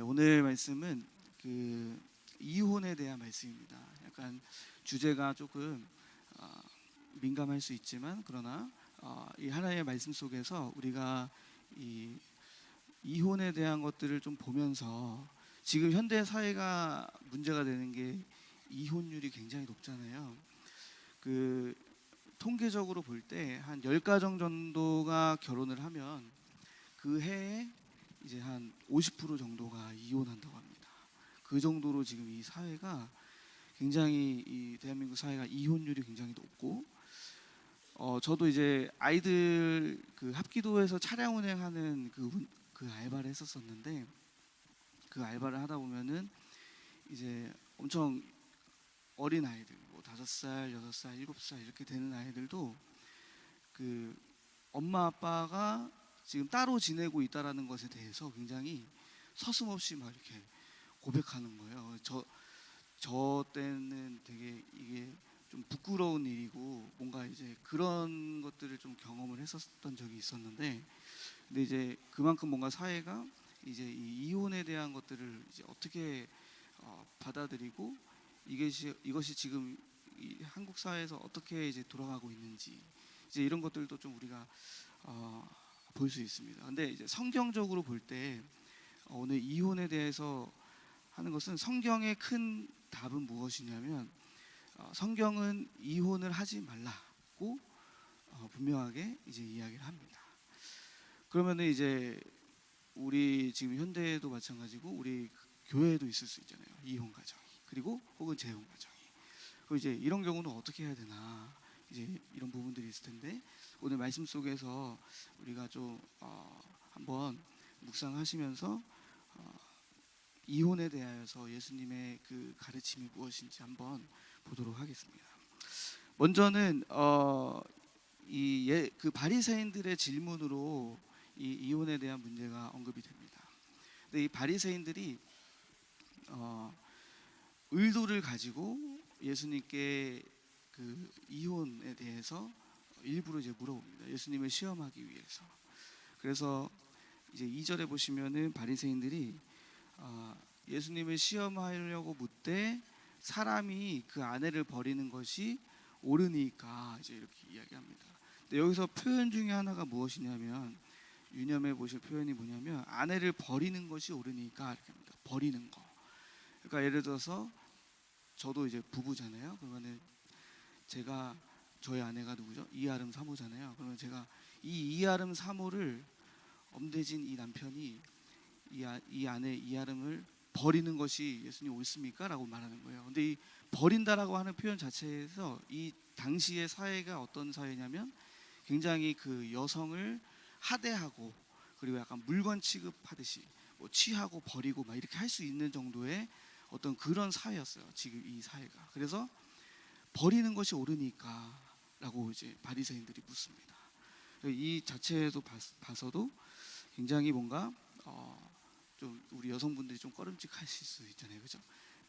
오늘 말씀은 이혼에 대한 말씀입니다. 약간 주제가 조금 민감할 수 있지만 그러나 이 하나님의 말씀 속에서 우리가 이 이혼에 대한 것들을 좀 보면서 지금 현대 사회가 문제가 되는 게 이혼율이 굉장히 높잖아요. 그 통계적으로 볼 때 한 10가정 정도가 결혼을 하면 그 해에 이제 한 50% 정도가 이혼한다고 합니다. 그 정도로 지금 이 사회가 굉장히 이 대한민국 사회가 이혼율이 굉장히 높고 저도 이제 아이들 합기도에서 차량 운행하는 그 알바를 했었었는데 그 알바를 하다 보면은 이제 엄청 어린 아이들 뭐 5살, 6살, 7살 이렇게 되는 아이들도 그 엄마 아빠가 지금 따로 지내고 있다라는 것에 대해서 굉장히 서슴없이 막 이렇게 고백하는 거예요. 저 때는 되게 이게 좀 부끄러운 일이고 뭔가 이제 그런 것들을 좀 경험을 했었던 적이 있었는데, 근데 이제 그만큼 뭔가 사회가 이제 이 이혼에 대한 것들을 이제 어떻게 받아들이고 이것이 지금 이 한국 사회에서 어떻게 이제 돌아가고 있는지 이제 이런 것들도 좀 우리가 볼 수 있습니다. 근데 이제 성경적으로 볼 때 오늘 이혼에 대해서 하는 것은 성경의 큰 답은 무엇이냐면 성경은 이혼을 하지 말라고 분명하게 이제 이야기를 합니다. 그러면은 이제 우리 지금 현대에도 마찬가지고 우리 교회에도 있을 수 있잖아요. 이혼 가정이 그리고 혹은 재혼 가정이. 그럼 이제 이런 경우는 어떻게 해야 되나 이제 이런 부분들이 있을 텐데 오늘 말씀 속에서 우리가 좀 한번 묵상하시면서 이혼에 대하여서 예수님의 그 가르침이 무엇인지 한번 보도록 하겠습니다. 먼저는 그 바리새인들의 질문으로 이 이혼에 대한 문제가 언급이 됩니다. 근데 이 바리새인들이 의도를 가지고 예수님께 그 이혼에 대해서 일부러 이제 물어봅니다. 예수님을 시험하기 위해서. 그래서 이제 2절에 보시면은 바리새인들이 예수님을 시험하려고 묻되 사람이 그 아내를 버리는 것이 옳으니까 이제 이렇게 이야기합니다. 근데 여기서 표현 중에 하나가 무엇이냐면 유념해 보실 표현이 뭐냐면 아내를 버리는 것이 옳으니까 이렇게 합니다. 버리는 거. 그러니까 예를 들어서 저도 이제 부부잖아요. 그러면은 제가 저희 아내가 누구죠? 이하름 사모잖아요. 그러면 제가 이 이하름 사모를 엄대진 이 남편이 이 아내 이하름을 버리는 것이 예수님 옳습니까? 라고 말하는 거예요. 근데 이 버린다라고 하는 표현 자체에서 이 당시의 사회가 어떤 사회냐면 굉장히 그 여성을 하대하고 그리고 약간 물건 취급하듯이 뭐 취하고 버리고 막 이렇게 할 수 있는 정도의 어떤 그런 사회였어요. 지금 이 사회가. 그래서 버리는 것이 옳으니까 라고 이제 바리새인들이 묻습니다. 이 자체에도 봐서도 굉장히 뭔가 좀 우리 여성분들이 좀 꺼림칙하실 수 있잖아요, 그죠?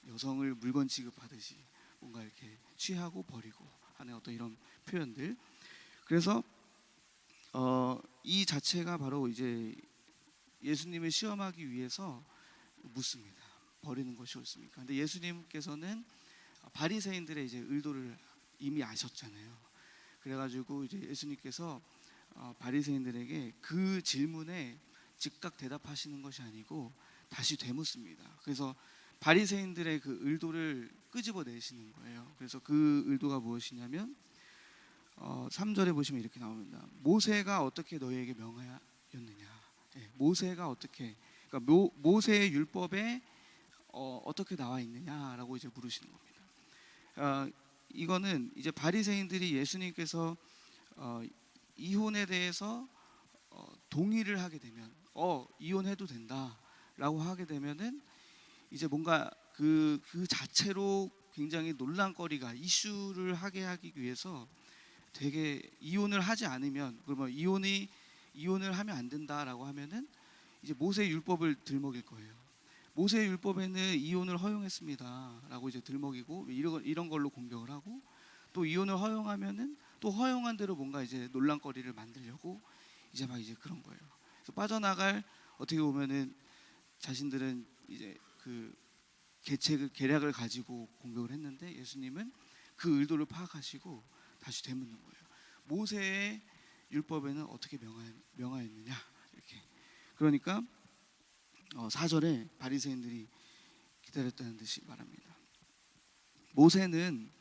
여성을 물건 취급하듯이 뭔가 이렇게 취하고 버리고 하는 어떤 이런 표현들. 그래서 이 자체가 바로 이제 예수님을 시험하기 위해서 묻습니다. 버리는 것이 옳습니까? 근데 예수님께서는 바리새인들의 이제 의도를 이미 아셨잖아요. 그래가지고 이제 예수님께서 바리새인들에게 그 질문에 즉각 대답하시는 것이 아니고 다시 되묻습니다. 그래서 바리새인들의 그 의도를 끄집어내시는 거예요. 그래서 그 의도가 무엇이냐면 3절에 보시면 이렇게 나옵니다. 모세가 어떻게 너희에게 명하였느냐? 모세가 어떻게, 그러니까 모세의 율법에 어떻게 나와 있느냐라고 이제 물으시는 겁니다. 이거는 이제 바리새인들이 예수님께서 이혼에 대해서 동의를 하게 되면 이혼해도 된다라고 하게 되면은 이제 뭔가 그 자체로 굉장히 논란거리가 이슈를 하게 하기 위해서 되게 이혼을 하지 않으면 그러면 이혼을 하면 안 된다라고 하면은 이제 모세 율법을 들먹일 거예요. 모세 율법에는 이혼을 허용했습니다라고 이제 들먹이고 이런 걸로 공격을 하고 또 이혼을 허용하면은 또 허용한 대로 뭔가 이제 논란거리를 만들려고 이제 막 이제 그런 거예요. 그래서 빠져나갈 어떻게 보면은 자신들은 이제 그 계략을 가지고 공격을 했는데 예수님은 그 의도를 파악하시고 다시 되묻는 거예요. 모세의 율법에는 어떻게 명하였느냐 이렇게. 그러니까 4절에 바리새인들이 기다렸다는 듯이 말합니다. 모세는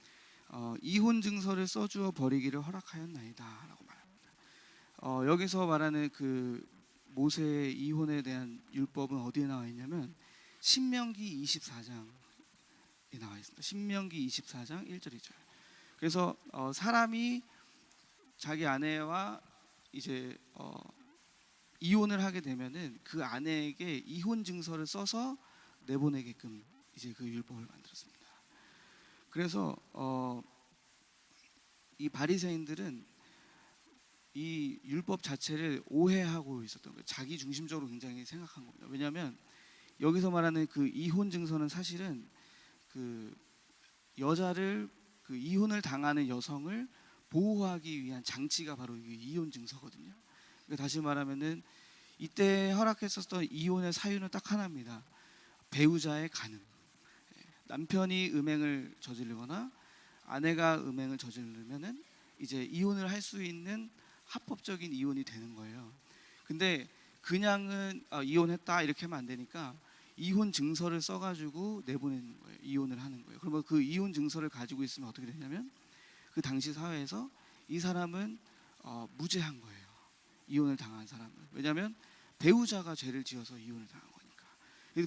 이혼 증서를 써주어 버리기를 허락하였나이다라고 말합니다. 여기서 말하는 그 모세의 이혼에 대한 율법은 어디에 나와 있냐면 신명기 24장에 나와 있습니다. 신명기 24장 1절 2절. 그래서 사람이 자기 아내와 이제 이혼을 하게 되면은 그 아내에게 이혼 증서를 써서 내보내게끔 이제 그 율법을 만들었습니다. 그래서 이 바리새인들은 이 율법 자체를 오해하고 있었던 거예요. 자기 중심적으로 굉장히 생각한 겁니다. 왜냐하면 여기서 말하는 그 이혼 증서는 사실은 그 여자를 그 이혼을 당하는 여성을 보호하기 위한 장치가 바로 이 이혼 증서거든요. 그러니까 다시 말하면은 이때 허락했었던 이혼의 사유는 딱 하나입니다. 배우자의 간음. 남편이 음행을 저지르거나 아내가 음행을 저지르면은 이제 이혼을 할 수 있는 합법적인 이혼이 되는 거예요. 근데 그냥은 이혼했다 이렇게 하면 안 되니까 이혼 증서를 써가지고 내보내는 거예요. 이혼을 하는 거예요. 그러면 그 이혼 증서를 가지고 있으면 어떻게 되냐면 그 당시 사회에서 이 사람은 무죄한 거예요. 이혼을 당한 사람은. 왜냐하면 배우자가 죄를 지어서 이혼을 당한 거니까.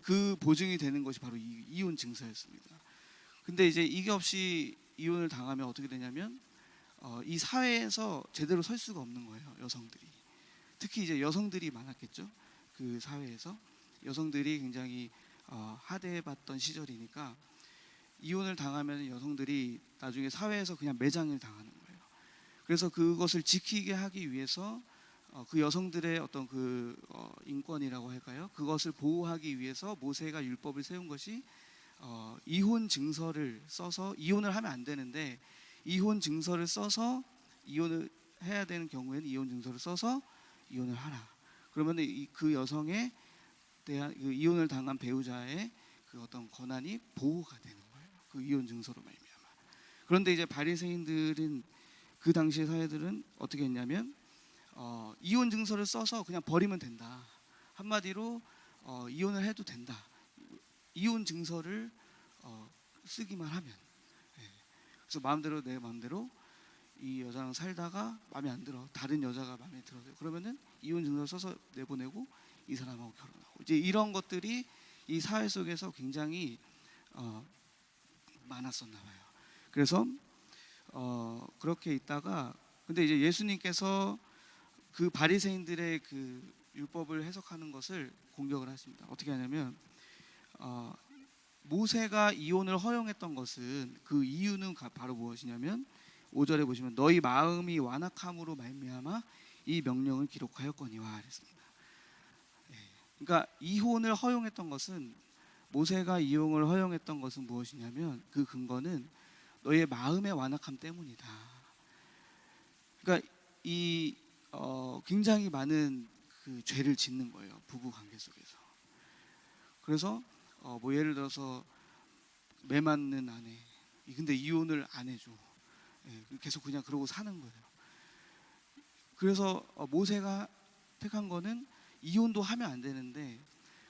그 보증이 되는 것이 바로 이 이혼 증서였습니다. 근데 이제 이게 없이 이혼을 당하면 어떻게 되냐면 이 사회에서 제대로 설 수가 없는 거예요. 여성들이. 특히 이제 여성들이 많았겠죠. 그 사회에서 여성들이 굉장히 하대받던 시절이니까 이혼을 당하면 여성들이 나중에 사회에서 그냥 매장을 당하는 거예요. 그래서 그것을 지키게 하기 위해서 그 여성들의 어떤 그 인권이라고 할까요? 그것을 보호하기 위해서 모세가 율법을 세운 것이 이혼 증서를 써서 이혼을 하면 안 되는데 이혼 증서를 써서 이혼을 해야 되는 경우에는 이혼 증서를 써서 이혼을 하라. 그러면 그 여성에 대한 그 이혼을 당한 배우자의 그 어떤 권한이 보호가 되는 거예요. 그 이혼 증서로 말미암아. 그런데 이제 바리새인들은 그 당시의 사회들은 어떻게 했냐면 이혼 증서를 써서 그냥 버리면 된다. 한마디로 이혼을 해도 된다. 이혼 증서를 쓰기만 하면. 그래서 마음대로 내 마음대로 이 여자랑 살다가 마음에 안 들어 다른 여자가 마음에 들어요. 그러면은 이혼 증서 써서 내보내고 이 사람하고 결혼하고 이제 이런 것들이 이 사회 속에서 굉장히 많았었나 봐요. 그래서 그렇게 있다가 근데 이제 예수님께서 그 바리새인들의 그 율법을 해석하는 것을 공격을 하십니다. 어떻게 하냐면 모세가 이혼을 허용했던 것은 그 이유는 바로 무엇이냐면 5절에 보시면 너희 마음이 완악함으로 말미암아 이 명령을 기록하였거니와 그랬습니다. 그러니까 이혼을 허용했던 것은 모세가 이혼을 허용했던 것은 무엇이냐면 그 근거는 너의 마음의 완악함 때문이다. 그러니까 이 굉장히 많은 그 죄를 짓는 거예요. 부부 관계 속에서. 그래서 뭐 예를 들어서 매 맞는 아내 근데 이혼을 안 해줘. 계속 그냥 그러고 사는 거예요. 그래서 모세가 택한 거는 이혼도 하면 안 되는데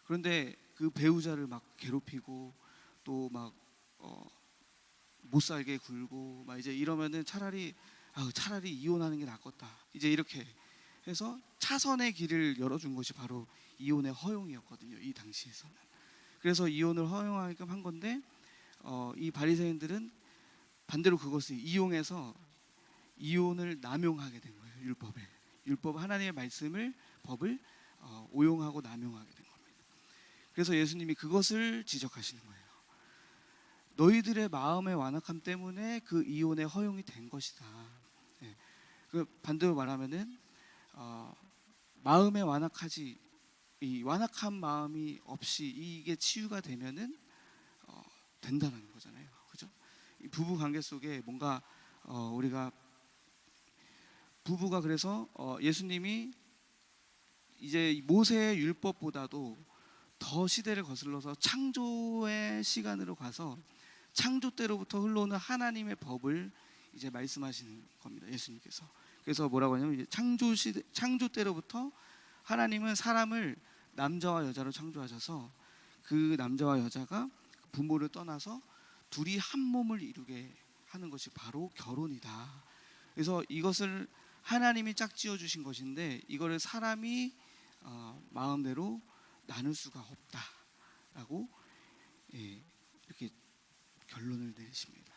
그런데 그 배우자를 막 괴롭히고 또 막 못 살게 굴고 막 이제 이러면은 차라리 이혼하는 게 낫겠다. 이제 이렇게 해서 차선의 길을 열어준 것이 바로 이혼의 허용이었거든요. 이 당시에서는. 그래서 이혼을 허용하게끔 한 건데 이 바리새인들은 반대로 그것을 이용해서 이혼을 남용하게 된 거예요. 율법 하나님의 말씀을 법을 오용하고 남용하게 된 겁니다. 그래서 예수님이 그것을 지적하시는 거예요. 너희들의 마음의 완악함 때문에 그 이혼의 허용이 된 것이다. 그 반대로 말하면은 마음의 이 완악한 마음이 없이 이게 치유가 되면은 된다는 거잖아요. 그죠? 이 부부 관계 속에 뭔가 우리가 부부가 그래서 예수님이 이제 모세의 율법보다도 더 시대를 거슬러서 창조의 시간으로 가서 창조 때로부터 흘러오는 하나님의 법을 이제 말씀하시는 겁니다. 예수님께서. 그래서 뭐라고 하냐면 이제 창조 때로부터 하나님은 사람을 남자와 여자로 창조하셔서 그 남자와 여자가 부모를 떠나서 둘이 한 몸을 이루게 하는 것이 바로 결혼이다. 그래서 이것을 하나님이 짝지어 주신 것인데 이거를 사람이 마음대로 나눌 수가 없다라고 이렇게 결론을 내리십니다.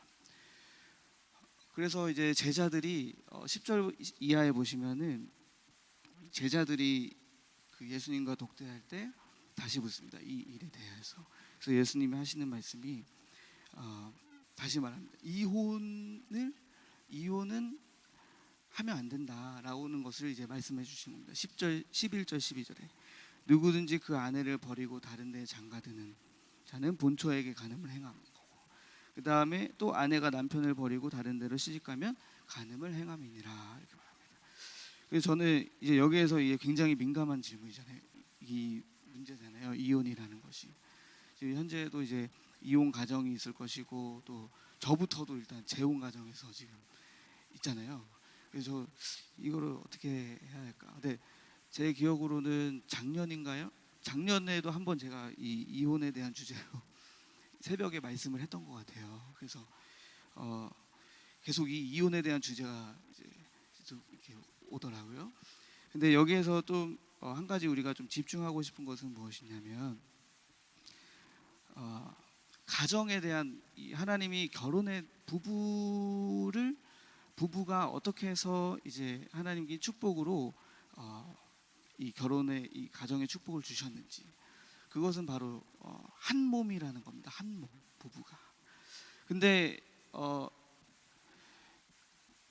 그래서 이제 제자들이 10절 이하에 보시면은 제자들이 그 예수님과 독대할 때 다시 묻습니다. 이 일에 대해서. 그래서 예수님이 하시는 말씀이 다시 말합니다. 이혼은 하면 안 된다라는 것을 이제 말씀해 주신 겁니다. 10절, 11절, 12절에 누구든지 그 아내를 버리고 다른 데에 장가드는 자는 본처에게 간음을 행하는 거고, 그 다음에 또 아내가 남편을 버리고 다른 데로 시집가면 간음을 행함이니라 이렇게 말합니다. 그래서 저는 이제 여기에서 이게 굉장히 민감한 질문이잖아요. 이 문제잖아요. 이혼이라는 것이 지금 현재도 이제 이혼 가정이 있을 것이고 또 저부터도 일단 재혼 가정에서 지금 있잖아요. 그래서 이거를 어떻게 해야 할까? 근데 제 기억으로는 작년인가요? 작년에도 한번 제가 이 이혼에 대한 주제로 새벽에 말씀을 했던 것 같아요. 그래서 계속 이 이혼에 대한 주제가 이제 좀 이렇게 오더라고요. 근데 여기에서 또 한 가지 우리가 좀 집중하고 싶은 것은 무엇이냐면 가정에 대한 하나님이 결혼의 부부가 어떻게 해서 이제 하나님께 축복으로 이 결혼의 이 가정의 축복을 주셨는지, 그것은 바로 한 몸이라는 겁니다. 한 몸, 부부가. 근데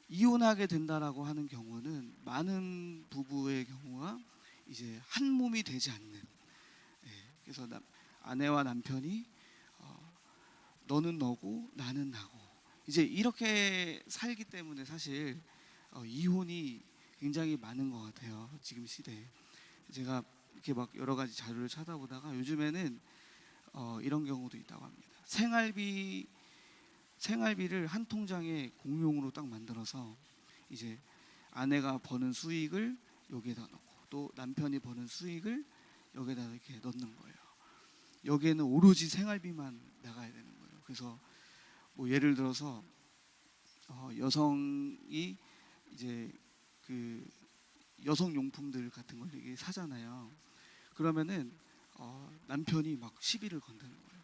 이혼하게 된다라고 하는 경우는 많은 부부의 경우가 이제 한 몸이 되지 않는, 그래서 아내와 남편이 너는 너고 나는 나고 이제 이렇게 살기 때문에 사실 이혼이 굉장히 많은 것 같아요. 지금 시대에. 제가 이렇게 막 여러 가지 자료를 찾아보다가 요즘에는 이런 경우도 있다고 합니다. 생활비를 한 통장에 공용으로 딱 만들어서 이제 아내가 버는 수익을 여기에다 넣고 또 남편이 버는 수익을 여기에다 이렇게 넣는 거예요. 여기에는 오로지 생활비만 나가야 되는 거예요. 그래서 뭐 예를 들어서 여성이 이제 그 여성 용품들 같은 걸 되게 사잖아요. 그러면은 남편이 막 시비를 건드는 거예요.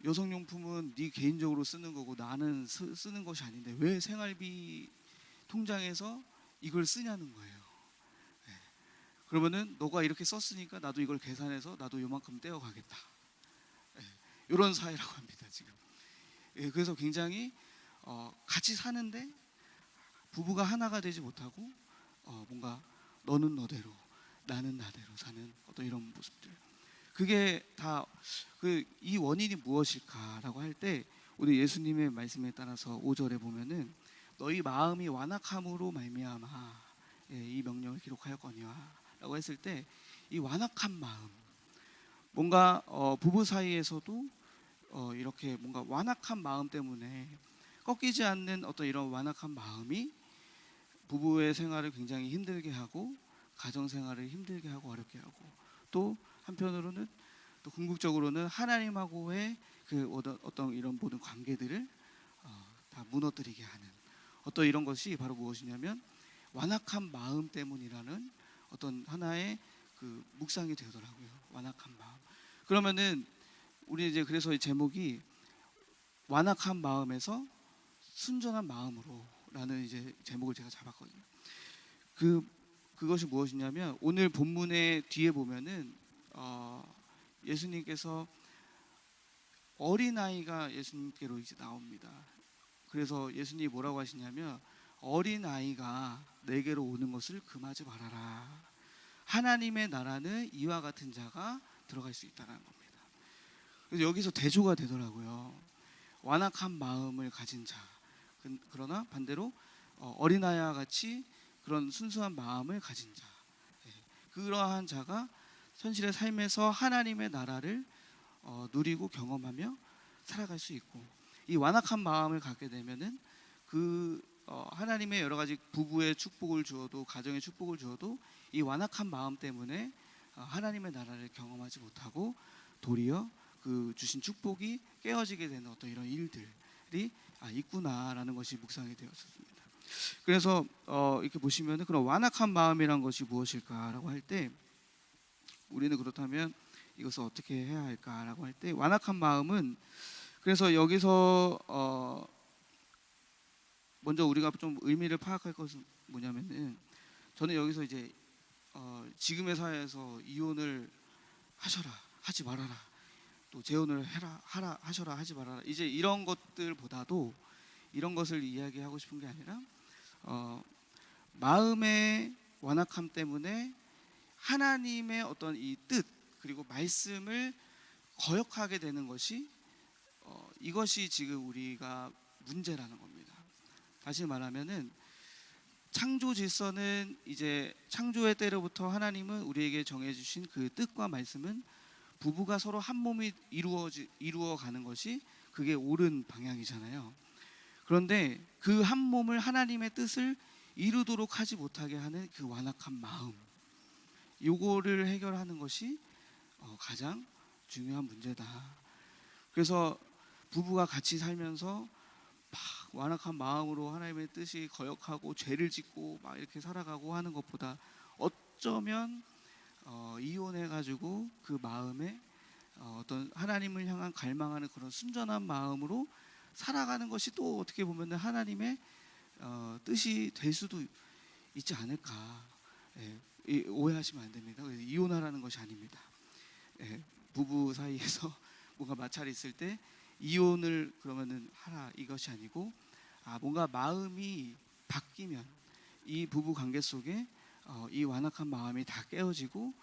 여성 용품은 네 개인적으로 쓰는 거고 나는 쓰는 것이 아닌데 왜 생활비 통장에서 이걸 쓰냐는 거예요. 그러면은 너가 이렇게 썼으니까 나도 이걸 계산해서 나도 요만큼 떼어가겠다. 이런 사회라고 합니다 지금. 그래서 굉장히 같이 사는데 부부가 하나가 되지 못하고 뭔가 너는 너대로 나는 나대로 사는 어떤 이런 모습들. 그게 다 이 원인이 무엇일까라고 할 때 우리 예수님의 말씀에 따라서 5절에 보면은 너희 마음이 완악함으로 말미암아 이 명령을 기록하였거니와라고 했을 때 이 완악한 마음, 뭔가 부부 사이에서도 이렇게 뭔가 완악한 마음 때문에 꺾이지 않는 어떤 이런 완악한 마음이 부부의 생활을 굉장히 힘들게 하고 가정 생활을 힘들게 하고 어렵게 하고 또 한편으로는 또 궁극적으로는 하나님하고의 그 어떤 이런 모든 관계들을 다 무너뜨리게 하는 어떤 이런 것이 바로 무엇이냐면 완악한 마음 때문이라는 어떤 하나의 그 묵상이 되더라고요. 완악한 마음. 그러면은 우리 이제 그래서 이 제목이 완악한 마음에서 순전한 마음으로라는 이제 제목을 제가 잡았거든요. 그것이 무엇이냐면 오늘 본문의 뒤에 보면은 예수님께서 어린아이가 예수님께로 이제 나옵니다. 그래서 예수님이 뭐라고 하시냐면 어린아이가 내게로 오는 것을 금하지 말아라. 하나님의 나라는 이와 같은 자가 들어갈 수 있다는 겁니다. 그래서 여기서 대조가 되더라고요. 완악한 마음을 가진 자, 그러나 반대로 어린아이와 같이 그런 순수한 마음을 가진 자, 그러한 자가 현실의 삶에서 하나님의 나라를 누리고 경험하며 살아갈 수 있고, 이 완악한 마음을 갖게 되면은 하나님의 여러 가지 부부의 축복을 주어도 가정의 축복을 주어도 이 완악한 마음 때문에 하나님의 나라를 경험하지 못하고 도리어 그 주신 축복이 깨어지게 되는 어떤 이런 일들이 있구나라는 것이 묵상이 되었습니다. 그래서 이렇게 보시면은 그런 완악한 마음이란 것이 무엇일까라고 할 때, 우리는 그렇다면 이것을 어떻게 해야 할까라고 할 때, 완악한 마음은, 그래서 여기서 먼저 우리가 좀 의미를 파악할 것은 뭐냐면은, 저는 여기서 이제 지금의 사회에서 이혼을 하셔라 하지 말아라, 또 재혼을 해라 하라 하셔라 하지 말아라, 이제 이런 것들보다도 이런 것을 이야기하고 싶은 게 아니라 마음의 완악함 때문에 하나님의 어떤 이 뜻 그리고 말씀을 거역하게 되는 것이 이것이 지금 우리가 문제라는 겁니다. 다시 말하면은 창조 질서는, 이제 창조의 때로부터 하나님은 우리에게 정해주신 그 뜻과 말씀은 부부가 서로 한 몸이 이루어가는 것이 그게 옳은 방향이잖아요. 그런데 그 한 몸을 하나님의 뜻을 이루도록 하지 못하게 하는 그 완악한 마음, 요거를 해결하는 것이 가장 중요한 문제다. 그래서 부부가 같이 살면서 막 완악한 마음으로 하나님의 뜻이 거역하고 죄를 짓고 막 이렇게 살아가고 하는 것보다, 어쩌면 이혼해가지고 그 마음에 어떤 하나님을 향한 갈망하는 그런 순전한 마음으로 살아가는 것이 또 어떻게 보면 하나님의 뜻이 될 수도 있지 않을까. 오해하시면 안 됩니다. 이혼하라는 것이 아닙니다. 부부 사이에서 뭔가 마찰이 있을 때 이혼을 그러면은 하라, 이것이 아니고, 뭔가 마음이 바뀌면 이 부부 관계 속에 이 완악한 마음이 다 깨어지고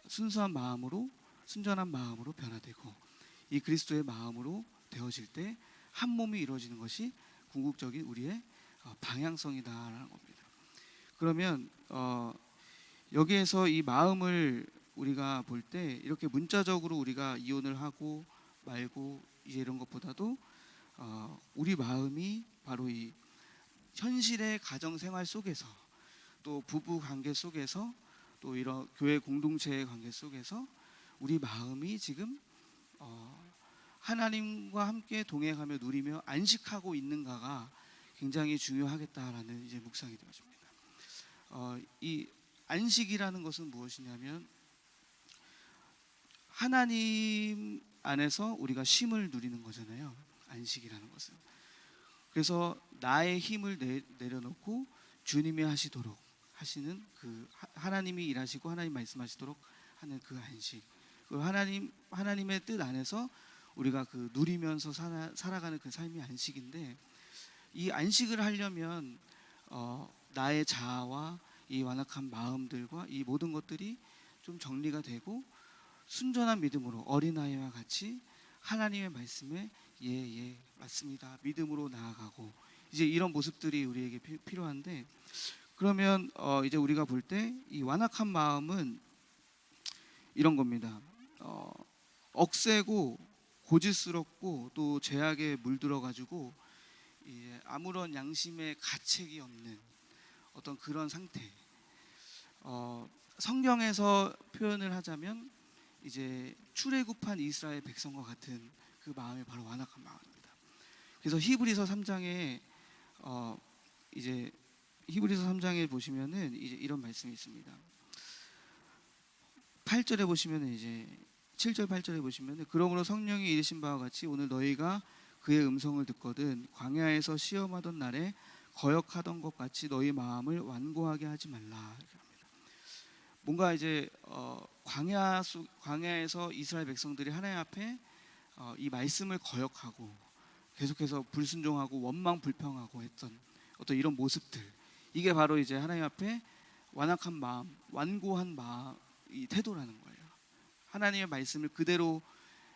순수한 마음으로, 순전한 마음으로 변화되고 이 그리스도의 마음으로 되어질 때 한 몸이 이루어지는 것이 궁극적인 우리의 방향성이다라는 겁니다. 그러면 여기에서 이 마음을 우리가 볼 때, 이렇게 문자적으로 우리가 이혼을 하고 말고 이제 이런 것보다도 우리 마음이 바로 이 현실의 가정 생활 속에서, 또 부부 관계 속에서, 또 이런 교회 공동체의 관계 속에서 우리 마음이 지금 하나님과 함께 동행하며 누리며 안식하고 있는가가 굉장히 중요하겠다라는 이제 묵상이 되어집니다. 이 안식이라는 것은 무엇이냐면, 하나님 안에서 우리가 쉼을 누리는 거잖아요. 안식이라는 것은. 그래서 나의 힘을 내려놓고 주님이 하시는 그 하나님이 일하시고 하나님 말씀하시도록 하는 그 안식, 그 하나님의 뜻 안에서 우리가 그 누리면서 살아가는 그 삶이 안식인데, 이 안식을 하려면 나의 자아와 이 완악한 마음들과 이 모든 것들이 좀 정리가 되고 순전한 믿음으로 어린아이와 같이 하나님의 말씀에 예 맞습니다 믿음으로 나아가고, 이제 이런 모습들이 우리에게 필요한데, 그러면 이제 우리가 볼 때 이 완악한 마음은 이런 겁니다. 억세고 고질스럽고 또 죄악에 물들어 가지고 아무런 양심의 가책이 없는 어떤 그런 상태. 성경에서 표현을 하자면 이제 출애굽한 이스라엘 백성과 같은 그 마음이 바로 완악한 마음입니다. 그래서 히브리서 3장에 이제 히브리서 3장에 보시면은 이제 이런 말씀이 있습니다. 8절에 보시면은 이제 7절 8절에 보시면은, 그러므로 성령이 이르신 바와 같이 오늘 너희가 그의 음성을 듣거든 광야에서 시험하던 날에 거역하던 것 같이 너희 마음을 완고하게 하지 말라, 이렇게 합니다. 뭔가 이제 광야에서 이스라엘 백성들이 하나님 앞에 이 말씀을 거역하고 계속해서 불순종하고 원망 불평하고 했던 어떤 이런 모습들, 이게 바로 이제 하나님 앞에 완악한 마음, 완고한 마음, 이 태도라는 거예요. 하나님의 말씀을 그대로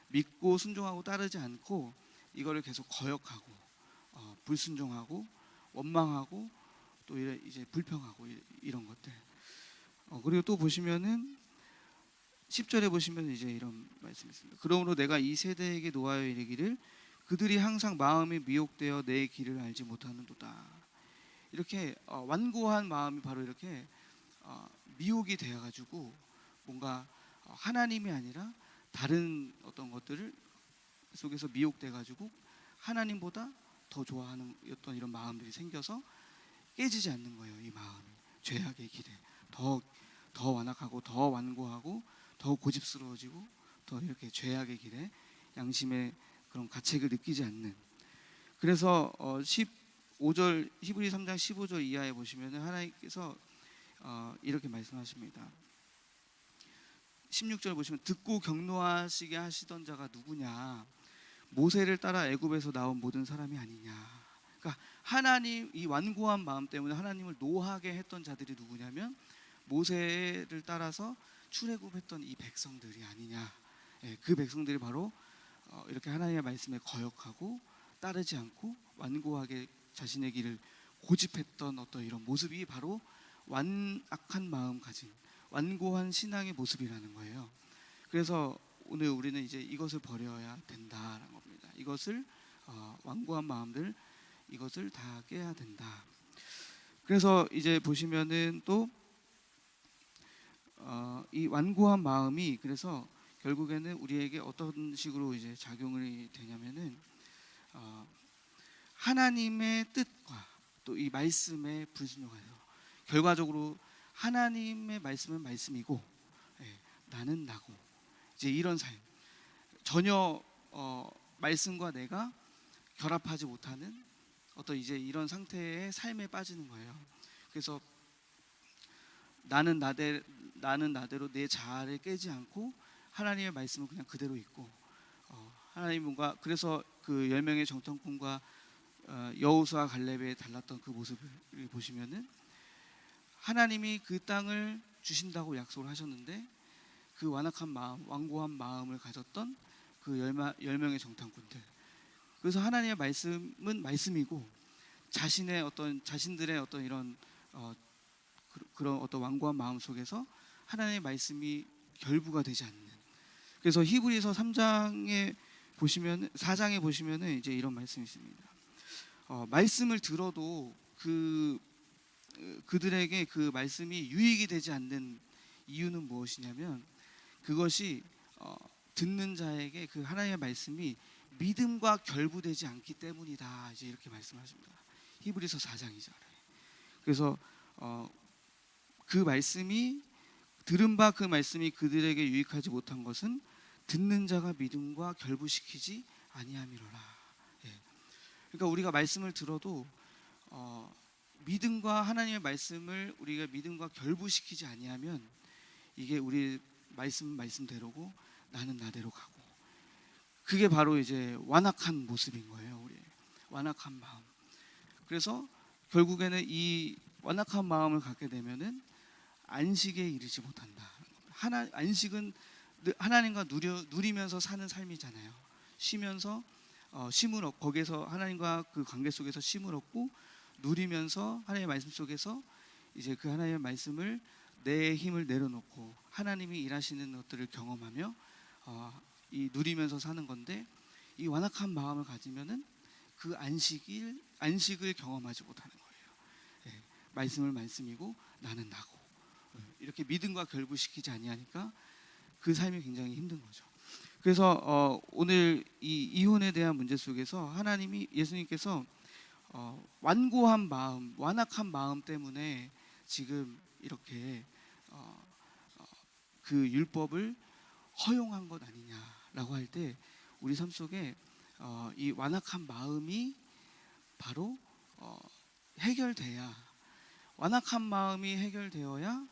믿고 순종하고 따르지 않고 이거를 계속 거역하고 불순종하고 원망하고 또 이제 불평하고 이런 것들. 그리고 또 보시면은 10절에 보시면 이제 이런 말씀이 있습니다. 그러므로 내가 이 세대에게 노하여 이르기를 그들이 항상 마음이 미혹되어 내 길을 알지 못하는도다. 이렇게 완고한 마음이 바로 이렇게 미혹이 되어 가지고 뭔가 하나님이 아니라 다른 어떤 것들을 속에서 미혹돼 가지고 하나님보다 더 좋아하는 어떤 이런 마음들이 생겨서 깨지지 않는 거예요. 이 마음이 죄악의 길에 더 완악하고 더 완고하고 더 고집스러워지고 더 이렇게 죄악의 길에 양심의 그런 가책을 느끼지 않는. 그래서 15절 히브리 3장 15절 이하에 보시면 하나님께서 이렇게 말씀하십니다. 16절 보시면 듣고 경노하시게 하시던 자가 누구냐? 모세를 따라 애굽에서 나온 모든 사람이 아니냐. 그러니까 하나님, 이 완고한 마음 때문에 하나님을 노하게 했던 자들이 누구냐면 모세를 따라서 출애굽했던 이 백성들이 아니냐. 그 백성들이 바로 이렇게 하나님의 말씀에 거역하고 따르지 않고 완고하게 자신의 길을 고집했던 어떤 이런 모습이 바로 완악한 마음 가진 완고한 신앙의 모습이라는 거예요. 그래서 오늘 우리는 이제 이것을 버려야 된다라는 겁니다. 이것을 완고한 마음들 이것을 다 깨야 된다. 그래서 이제 보시면은 또 이 완고한 마음이 그래서 결국에는 우리에게 어떤 식으로 이제 작용이 되냐면은 하나님의 뜻과 또 이 말씀에 불순종하여 결과적으로 하나님의 말씀은 말씀이고 나는 나고 이제 이런 삶 전혀 말씀과 내가 결합하지 못하는 어떤 이제 이런 상태의 삶에 빠지는 거예요. 그래서 나는 나대로 내 자아를 깨지 않고 하나님의 말씀은 그냥 그대로 있고 하나님 뭔가 그래서 그 10명의 정탐꾼과 여호수아 갈렙에 달랐던 그 모습을 보시면은 하나님이 그 땅을 주신다고 약속을 하셨는데 그 완악한 마음, 완고한 마음을 가졌던 그 10명의 정탐꾼들. 그래서 하나님의 말씀은 말씀이고 자신들의 어떤 이런 그런 어떤 완고한 마음 속에서 하나님의 말씀이 결부가 되지 않는. 그래서 히브리서 3장에 보시면 4장에 보시면은 이제 이런 말씀이 있습니다. 말씀을 들어도 그들에게 그 말씀이 유익이 되지 않는 이유는 무엇이냐면 그것이 듣는 자에게 그 하나님의 말씀이 믿음과 결부되지 않기 때문이다. 이제 이렇게 말씀하십니다. 히브리서 4장 2절에. 그래서 그 말씀이 들은 바 그 말씀이 그들에게 유익하지 못한 것은 듣는 자가 믿음과 결부시키지 아니함이로라. 그러니까 우리가 말씀을 들어도 믿음과 하나님의 말씀을 우리가 믿음과 결부시키지 아니하면 이게 우리 말씀대로고 나는 나대로 가고 그게 바로 이제 완악한 모습인 거예요. 우리 완악한 마음. 그래서 결국에는 이 완악한 마음을 갖게 되면은 안식에 이르지 못한다. 안식은 하나님과 누리면서 사는 삶이잖아요. 쉬면서 쉼을 얻고 거기에서 하나님과 그 관계 속에서 쉼을 얻고 누리면서 하나님의 말씀 속에서 이제 그 하나님의 말씀을 내 힘을 내려놓고 하나님이 일하시는 것들을 경험하며 이 누리면서 사는 건데 이 완악한 마음을 가지면은 그 안식을 경험하지 못하는 거예요. 말씀을 말씀이고 나는 나고 이렇게 믿음과 결부시키지 아니하니까 그 삶이 굉장히 힘든 거죠. 그래서 오늘 이 이혼에 대한 문제 속에서 예수님께서 완고한 마음, 완악한 마음 때문에 지금 이렇게 그 율법을 허용한 것 아니냐라고 할 때 우리 삶 속에 이 완악한 마음이 바로 해결돼야 완악한 마음이 해결되어야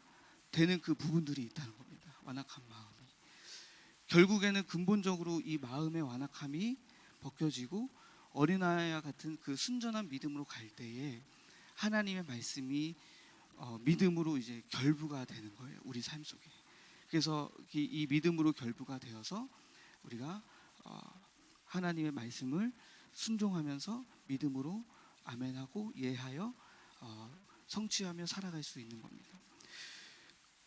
되는 그 부분들이 있다는 겁니다. 완악한 마음이 결국에는 근본적으로 이 마음의 완악함이 벗겨지고 어린아이와 같은 그 순전한 믿음으로 갈 때에 하나님의 말씀이 믿음으로 이제 결부가 되는 거예요. 우리 삶 속에. 그래서 이 믿음으로 결부가 되어서 우리가 하나님의 말씀을 순종하면서 믿음으로 아멘하고 예하여 성취하며 살아갈 수 있는 겁니다.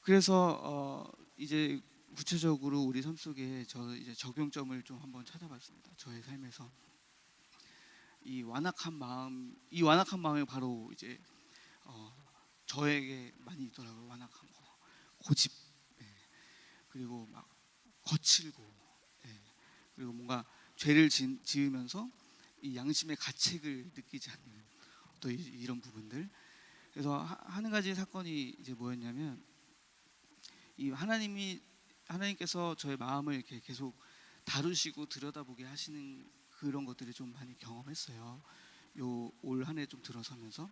그래서 이제 구체적으로 우리 삶 속에 저 이제 적용점을 좀 한번 찾아봤습니다. 저의 삶에서 이 완악한 마음이 바로 이제 저에게 많이 있더라고요. 완악한 거, 고집, 예. 그리고 막 거칠고, 예. 그리고 뭔가 죄를 지으면서 이 양심의 가책을 느끼지 않는 또 이런 부분들. 그래서 한 가지 사건이 이제 뭐였냐면 이 하나님께서 저의 마음을 이렇게 계속 다루시고 들여다보게 하시는 그런 것들을 좀 많이 경험했어요. 요 올 한 해 좀 들어서면서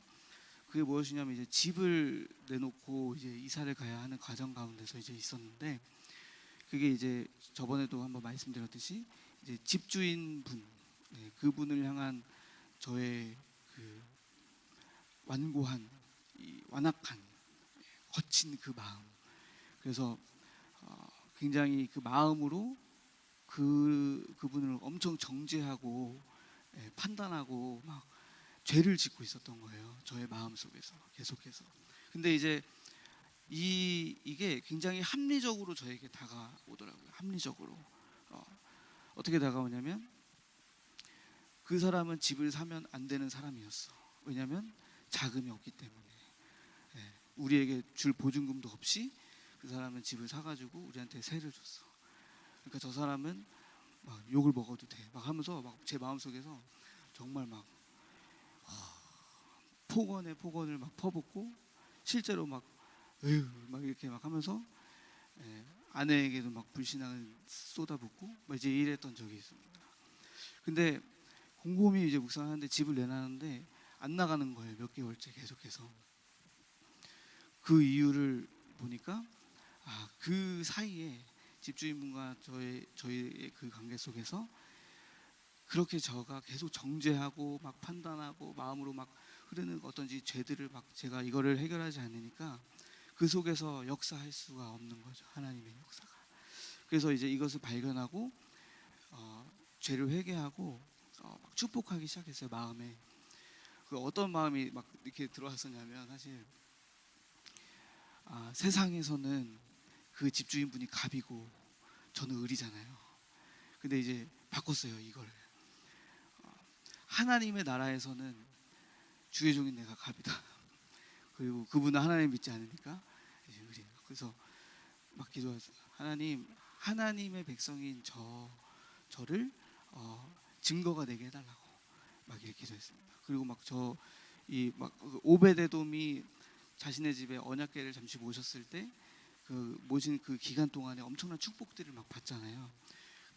그게 무엇이냐면 이제 집을 내놓고 이제 이사를 가야 하는 과정 가운데서 이제 있었는데 그게 이제 저번에도 한번 말씀드렸듯이 이제 집주인분, 네, 그분을 향한 저의 그 완고한 이 완악한 거친 그 마음. 그래서 굉장히 그 마음으로 그분을 엄청 정죄하고, 예, 판단하고 막 죄를 짓고 있었던 거예요. 저의 마음 속에서 계속해서. 근데 이제 이게 굉장히 합리적으로 저에게 다가오더라고요. 합리적으로. 어떻게 다가오냐면 그 사람은 집을 사면 안 되는 사람이었어. 왜냐하면 자금이 없기 때문에. 예, 우리에게 줄 보증금도 없이 그 사람은 집을 사가지고 우리한테 세를 줬어. 그러니까 저 사람은 막 욕을 먹어도 돼. 막 하면서 막 제 마음 속에서 정말 막 폭언을 막 퍼붓고 실제로 막 에휴 막 이렇게 막 하면서, 예, 아내에게도 막 불신앙을 쏟아붓고 막 이제 이랬던 적이 있습니다. 근데 곰곰이 이제 묵상하는데 집을 내놨는데 안 나가는 거예요. 몇 개월째 계속해서. 그 이유를 보니까 그 사이에 집주인분과 저희의 그 관계 속에서 그렇게 저가 계속 정죄하고 막 판단하고 마음으로 막 흐르는 어떤지 죄들을 막 제가 이거를 해결하지 않으니까 그 속에서 역사할 수가 없는 거죠. 하나님의 역사가. 그래서 이제 이것을 발견하고 죄를 회개하고 막 축복하기 시작했어요. 마음에. 그 어떤 마음이 막 이렇게 들어왔었냐면 사실 세상에서는 그 집주인분이 갑이고 저는 을이잖아요. 근데 이제 바꿨어요. 이걸 하나님의 나라에서는 주의 종인 내가 갑이다. 그리고 그분은 하나님 믿지 않으니까 이제 을이에요. 그래서 막 기도했어요. 하나님의 백성인 저를 증거가 되게 해달라고 막 이렇게 기도했습니다. 그리고 막 막 오베데돔이 자신의 집에 언약궤를 잠시 모셨을 때 그 모신 그 기간 동안에 엄청난 축복들을 막 받잖아요.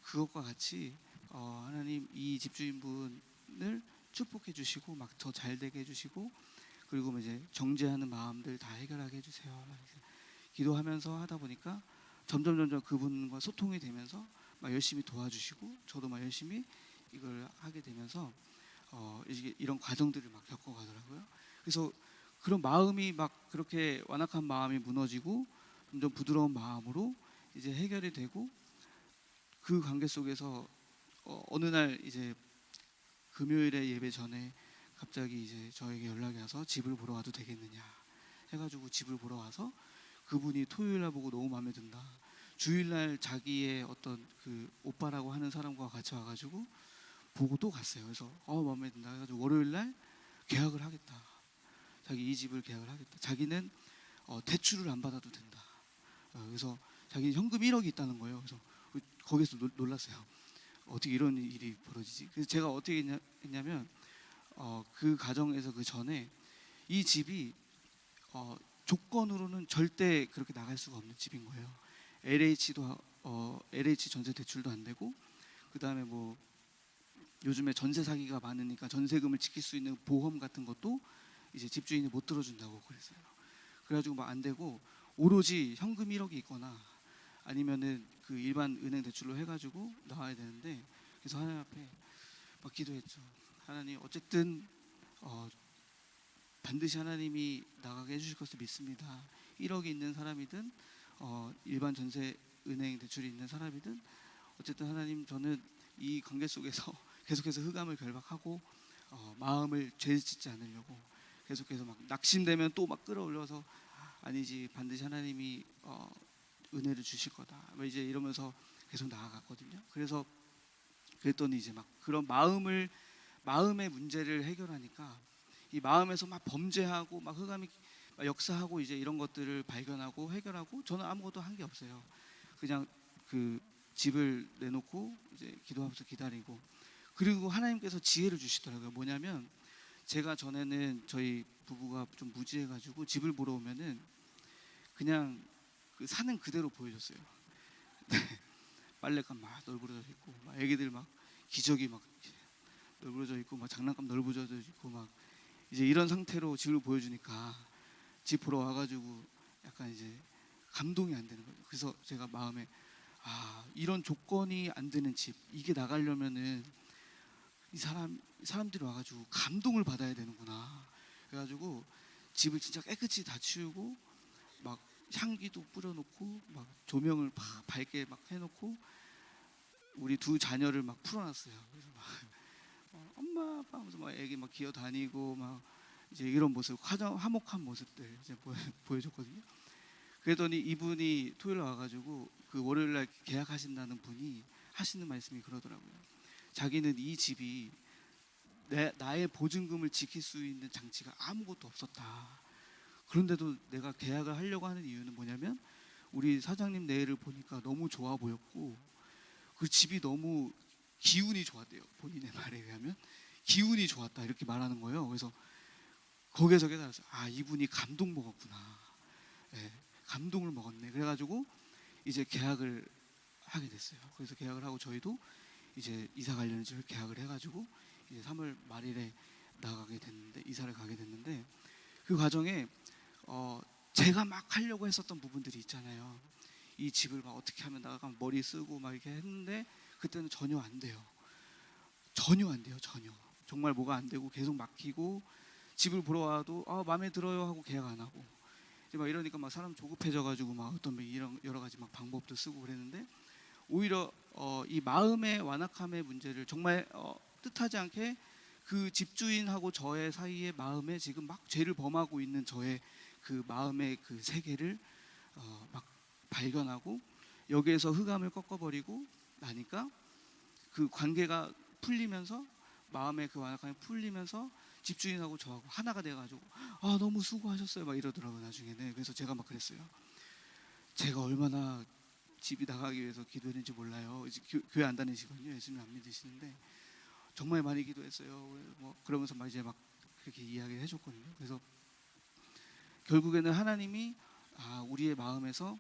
그것과 같이 하나님 이 집주인분을 축복해 주시고 막 더 잘되게 해주시고 그리고 이제 정죄하는 마음들 다 해결하게 해주세요. 기도하면서 하다 보니까 점점 그분과 소통이 되면서 막 열심히 도와주시고 저도 막 열심히 이걸 하게 되면서 이런 과정들을 막 겪어가더라고요. 그래서 그런 마음이 막 그렇게 완악한 마음이 무너지고 점점 부드러운 마음으로 이제 해결이 되고 그 관계 속에서 어느 날 이제 금요일에 예배 전에 갑자기 이제 저에게 연락이 와서 집을 보러 와도 되겠느냐 해가지고 집을 보러 와서 그분이 토요일날 보고 너무 마음에 든다. 주일날 자기의 어떤 그 오빠라고 하는 사람과 같이 와가지고 보고 또 갔어요. 그래서 마음에 든다 해가지고 월요일날 계약을 하겠다. 자기 이 집을 계약을 하겠다. 자기는 대출을 안 받아도 된다. 그래서 자기는 현금 1억이 있다는 거예요. 그래서 거기서 놀랐어요. 어떻게 이런 일이 벌어지지? 그래서 제가 어떻게 했냐면 그 가정에서 그 전에 이 집이 조건으로는 절대 그렇게 나갈 수가 없는 집인 거예요. LH 전세 대출도 안 되고 그 다음에 뭐 요즘에 전세 사기가 많으니까 전세금을 지킬 수 있는 보험 같은 것도 이제 집주인이 못 들어준다고 그랬어요. 그래가지고 막 안 되고 오로지 현금 1억이 있거나 아니면은 그 일반 은행 대출로 해가지고 나와야 되는데 그래서 하나님 앞에 막 기도했죠. 하나님 어쨌든 반드시 하나님이 나가게 해주실 것을 믿습니다. 1억이 있는 사람이든 일반 전세 은행 대출이 있는 사람이든 어쨌든 하나님 저는 이 관계 속에서 계속해서 흑암을 결박하고 마음을 죄짓지 않으려고 계속해서 막 낙심되면 또 막 끌어올려서 아니지 반드시 하나님이 은혜를 주실 거다. 뭐 이제 이러면서 계속 나아갔거든요. 그래서 그랬더니 이제 막 그런 마음의 문제를 해결하니까 이 마음에서 막 범죄하고 막 흑암이 막 역사하고 이제 이런 것들을 발견하고 해결하고 저는 아무것도 한 게 없어요. 그냥 그 집을 내놓고 이제 기도하면서 기다리고 그리고 하나님께서 지혜를 주시더라고요. 뭐냐면 제가 전에는 저희 부부가 좀 무지해가지고 집을 보러 오면은 그냥 그 사는 그대로 보여줬어요. 빨래감 막 널브러져 있고 막 애기들 막 기저귀 막 널브러져 있고 막 장난감 널브러져 있고 막 이제 이런 상태로 집을 보여주니까 집 보러 와가지고 약간 이제 감동이 안 되는 거예요. 그래서 제가 마음에 이런 조건이 안 되는 집 이게 나가려면은 이 사람들이 와가지고 감동을 받아야 되는구나. 그래가지고 집을 진짜 깨끗이 다 치우고 막 향기도 뿌려놓고 막 조명을 막 밝게 막 해놓고 우리 두 자녀를 막 풀어놨어요. 그래서 막 엄마 아빠 하면서 막 애기 막 기어다니고 막 이제 이런 모습 화목한 모습들 이제 보여줬거든요. 그랬더니 이분이 토요일 와가지고 그 월요일날 계약하신다는 분이 하시는 말씀이 그러더라고요. 자기는 이 집이 나의 보증금을 지킬 수 있는 장치가 아무것도 없었다. 그런데도 내가 계약을 하려고 하는 이유는 뭐냐면 우리 사장님 내일을 보니까 너무 좋아 보였고 그 집이 너무 기운이 좋았대요. 본인의 말에 의하면 기운이 좋았다 이렇게 말하는 거예요. 그래서 거기에서 깨달았어요. 이분이 감동 먹었구나. 네, 감동을 먹었네. 그래가지고 이제 계약을 하게 됐어요. 그래서 계약을 하고 저희도 이제 이사 가려는 집을 계약을 해가지고 이제 3월 말일에 이사를 가게 됐는데 그 과정에 제가 막 하려고 했었던 부분들이 있잖아요. 이 집을 막 어떻게 하면 나가면 머리 쓰고 막 이렇게 했는데 그때는 전혀 안 돼요. 전혀 안 돼요. 전혀. 정말 뭐가 안 되고 계속 막히고 집을 보러 와도 마음에 들어요 하고 계약 안 하고 이제 막 이러니까 막 사람 조급해져가지고 막 어떤 이런 여러 가지 막 방법도 쓰고 그랬는데 오히려 이 마음의 완악함의 문제를 정말 뜻하지 않게 그 집주인하고 저의 사이의 마음에 지금 막 죄를 범하고 있는 저의 그 마음의 그 세계를 막 발견하고 여기에서 흑암을 꺾어버리고 나니까 그 관계가 풀리면서 마음의 그 완악함이 풀리면서 집주인하고 저하고 하나가 돼가지고 너무 수고하셨어요 막 이러더라고요 나중에는. 그래서 제가 막 그랬어요. 제가 얼마나 집이 나가기 위해서 기도했는지 몰라요. 이제 교회 안 다니시거든요. 예수님 안 믿으시는데 정말 많이 기도했어요. 뭐 그러면서 막 이제 막 그렇게 이야기를 해줬거든요. 그래서 결국에는 하나님이 우리의 마음에서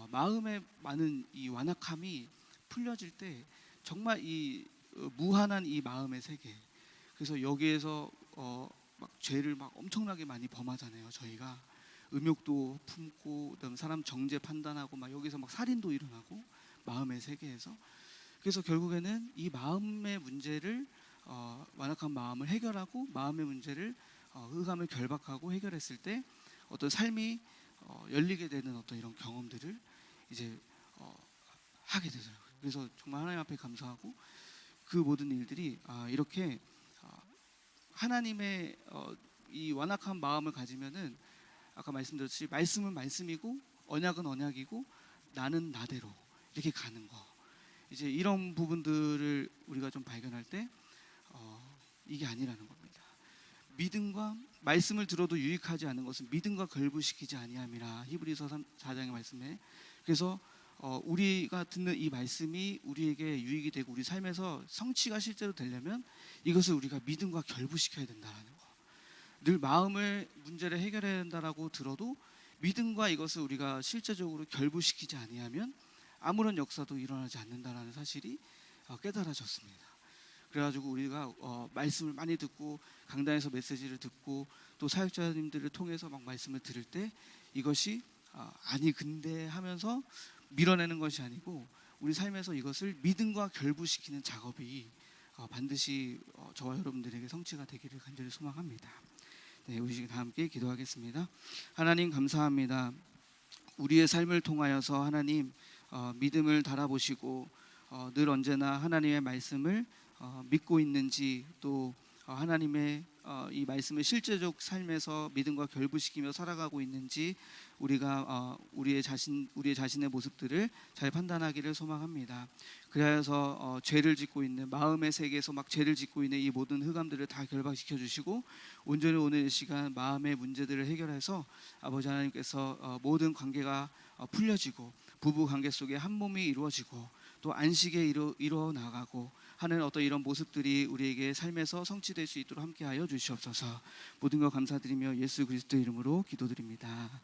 마음에 많은 이 완악함이 풀려질 때 정말 이 무한한 이 마음의 세계. 그래서 여기에서 막 죄를 막 엄청나게 많이 범하잖아요. 저희가 음욕도 품고 그다음 사람 정죄 판단하고 막 여기서 막 살인도 일어나고 마음의 세계에서 그래서 결국에는 이 마음의 문제를 완악한 마음을 해결하고 마음의 문제를 흑암을 결박하고 해결했을 때 어떤 삶이 열리게 되는 어떤 이런 경험들을 이제 하게 되더라고요. 그래서 정말 하나님 앞에 감사하고 그 모든 일들이 이렇게 하나님의 이 완악한 마음을 가지면은 아까 말씀드렸듯이 말씀은 말씀이고 언약은 언약이고 나는 나대로 이렇게 가는 거. 이제 이런 부분들을 우리가 좀 발견할 때 이게 아니라는 겁니다. 믿음과 말씀을 들어도 유익하지 않은 것은 믿음과 결부시키지 아니함이라 히브리서 4장의 말씀에. 그래서 우리가 듣는 이 말씀이 우리에게 유익이 되고 우리 삶에서 성취가 실제로 되려면 이것을 우리가 믿음과 결부시켜야 된다는 거. 늘 마음의 문제를 해결해야 된다라고 들어도 믿음과 이것을 우리가 실제적으로 결부시키지 아니하면 아무런 역사도 일어나지 않는다라는 사실이 깨달아졌습니다. 그래가지고 우리가 말씀을 많이 듣고 강단에서 메시지를 듣고 또 사역자님들을 통해서 막 말씀을 들을 때 이것이 아니 근데 하면서 밀어내는 것이 아니고 우리 삶에서 이것을 믿음과 결부시키는 작업이 반드시 저와 여러분들에게 성취가 되기를 간절히 소망합니다. 네, 우리 지금 다 함께 기도하겠습니다. 하나님 감사합니다. 우리의 삶을 통하여서 하나님 믿음을 달아보시고 늘 언제나 하나님의 말씀을 믿고 있는지 또 하나님의 이 말씀을 실제적 삶에서 믿음과 결부시키며 살아가고 있는지 우리가 우리의 자신의 모습들을 잘 판단하기를 소망합니다. 그래서 죄를 짓고 있는 마음의 세계에서 막 죄를 짓고 있는 이 모든 흑암들을 다 결박시켜 주시고 온전히 오늘 이 시간 마음의 문제들을 해결해서 아버지 하나님께서 모든 관계가 풀려지고 부부 관계 속에 한 몸이 이루어지고 또 안식에 이루어 나가고 하는 어떤 이런 모습들이 우리에게 삶에서 성취될 수 있도록 함께하여 주시옵소서. 모든 것 감사드리며 예수 그리스도의 이름으로 기도드립니다.